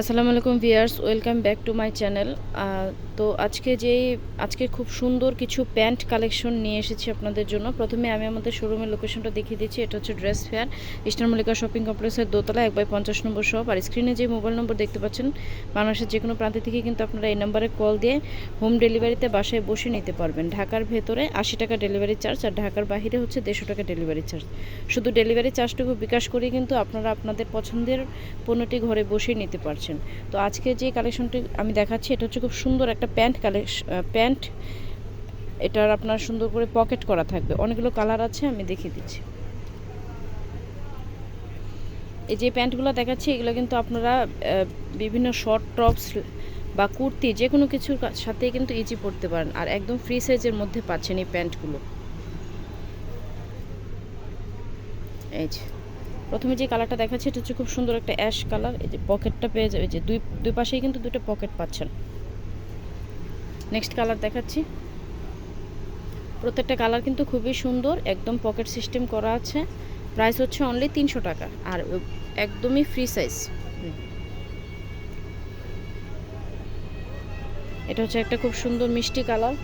আসসালামু আলাইকুম viewers, welcome back to my channel. তো আজকে খুব সুন্দর কিছু প্যান্ট কালেকশন নিয়ে এসেছি আপনাদের জন্য। প্রথমে আমি আমাদের শোরুমের লোকেশনটা দেখিয়ে দিচ্ছি। এটা হচ্ছে dress fair, eastern Mallika shopping কমপ্লেক্সের দোতলা 1/50 নম্বর শপ। আর স্ক্রিনে যে মোবাইল নম্বর দেখতে পাচ্ছেন, বাংলাদেশের যে কোনো প্রান্ত থেকে কিন্তু আপনারা এই নাম্বারে কল দিয়ে হোম ডেলিভারিতে বাসায় বসে নিতে পারবেন। ঢাকার ভেতরে 80 টাকা ডেলিভারি চার্জ, আর ঢাকার বাইরে হচ্ছে 150 টাকা ডেলিভারি চার্জ। শুধু ডেলিভারি চার্জটুকু বিকাশ করে কিন্তু আপনারা আপনাদের পছন্দের পণ্যটি ঘরে বসেই নিতে পারছেন। তো আজকে যে কালেকশনটি আমি দেখাচ্ছি, এটা হচ্ছে খুব সুন্দর একটা প্যান্ট। এটার আপনার সুন্দর করে পকেট করা থাকবে, অনেকগুলো কালার আছে, আমি দেখিয়ে দিচ্ছি। এই যে প্যান্টগুলো দেখাচ্ছি, এগুলো কিন্তু আপনারা বিভিন্ন শর্ট টপস বা কুর্তি যে কোনো কিছুর সাথে কিন্তু ইজি পরতে পারেন, আর একদম ফ্রি সাইজের মধ্যে পাচ্ছেন এই প্যান্টগুলো। এই যে প্রথমে যে কালারটা দেখাচ্ছি, এটা হচ্ছে খুব সুন্দর একটা অ্যাশ কালার। এই যে পকেটটা পেয়ে যাবে, যে দুই পাশেই কিন্তু দুটো পকেট পাচ্ছেন। নেক্সট কালার দেখাচ্ছি। প্রত্যেকটা কালার কিন্তু খুবই সুন্দর, একদম পকেট সিস্টেম করা আছে। প্রাইস হচ্ছে অনলি 300 টাকা, আর একদমই ফ্রি সাইজ। এটা হচ্ছে একটা খুব সুন্দর মিষ্টি কালার।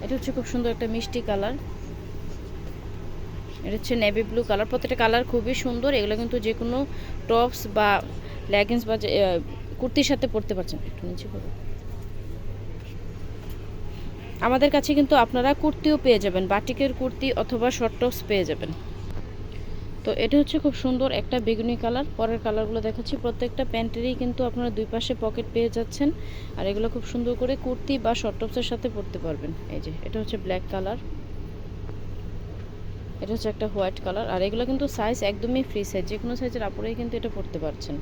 এটা হচ্ছে খুব সুন্দর একটা মিষ্টি কালার। এটা হচ্ছে নেভি ব্লু কালার। প্রত্যেকটা কালার খুবই সুন্দর। এগুলো কিন্তু যে কোনো টপস বা লেগিংস বা কুর্তির সাথে পরতে পারছেন। একটু নিচে করো। আমাদের কাছে কিন্তু আপনারা কুর্তিও পেয়ে যাবেন, বাটিকের কুর্তি অথবা শর্ট টপস পেয়ে যাবেন। তো এটা হচ্ছে খুব সুন্দর একটা বেগুনি কালার। পরের কালারগুলো দেখাচ্ছি। প্রত্যেকটা প্যান্টেরই কিন্তু আপনারা দুই পাশে পকেট পেয়ে যাচ্ছেন, আর এগুলো খুব সুন্দর করে কুর্তি বা শর্ট টপসের সাথে পরতে পারবেন। এই যে এটা হচ্ছে ব্ল্যাক কালার। এটা হচ্ছে একটা হোয়াইট কালার, আর এগুলো কিন্তু সাইজ একদমই ফ্রি সাইজ, যে কোনো সাইজের আপুরাই কিন্তু এটা পরতে পারছেন।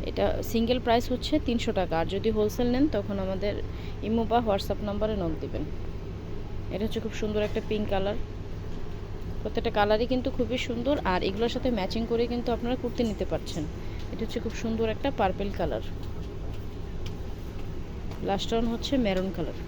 এটা সিঙ্গেল প্রাইস হচ্ছে 300 টাকা, আর যদি হোলসেল নেন তখন আমাদের ইমো বা হোয়াটসঅ্যাপ নাম্বারে নক দিবেন। এটা হচ্ছে খুব সুন্দর একটা পিঙ্ক কালার। প্রত্যেকটা কালারই কিন্তু খুবই সুন্দর, আর এগুলোর সাথে ম্যাচিং করে কিন্তু আপনারা কুর্তি নিতে পারছেন। এটা হচ্ছে খুব সুন্দর একটা পার্পল কালার। লাস্ট ওয়ান হচ্ছে মেরুন কালার।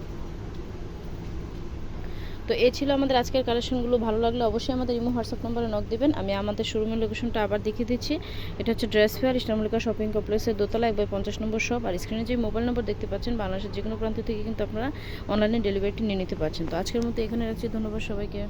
তো এই ছিল আমাদের আজকের কালেকশনগুলো। ভালো লাগলে অবশ্যই আমাদের ইমো হোয়াটসঅ্যাপ নম্বরে নক দিবেন। আমি আমাদের শোরুমের লোকেশনটা আবার দেখিয়ে দিচ্ছি। এটা হচ্ছে dress fair, eastern Mallika shopping কমপ্লেক্সের দোতলা 1/50 নম্বর শপ। আর স্ক্রিনে যে মোবাইল নম্বর দেখতে পাচ্ছেন, বাংলাদেশের যে কোনো প্রান্ত থেকে কিন্তু আপনারা অনলাইনে ডেলিভারিটি নিয়ে নিতে পারছেন। তো আজকের মতো এখানে রাখছি। ধন্যবাদ সবাইকে।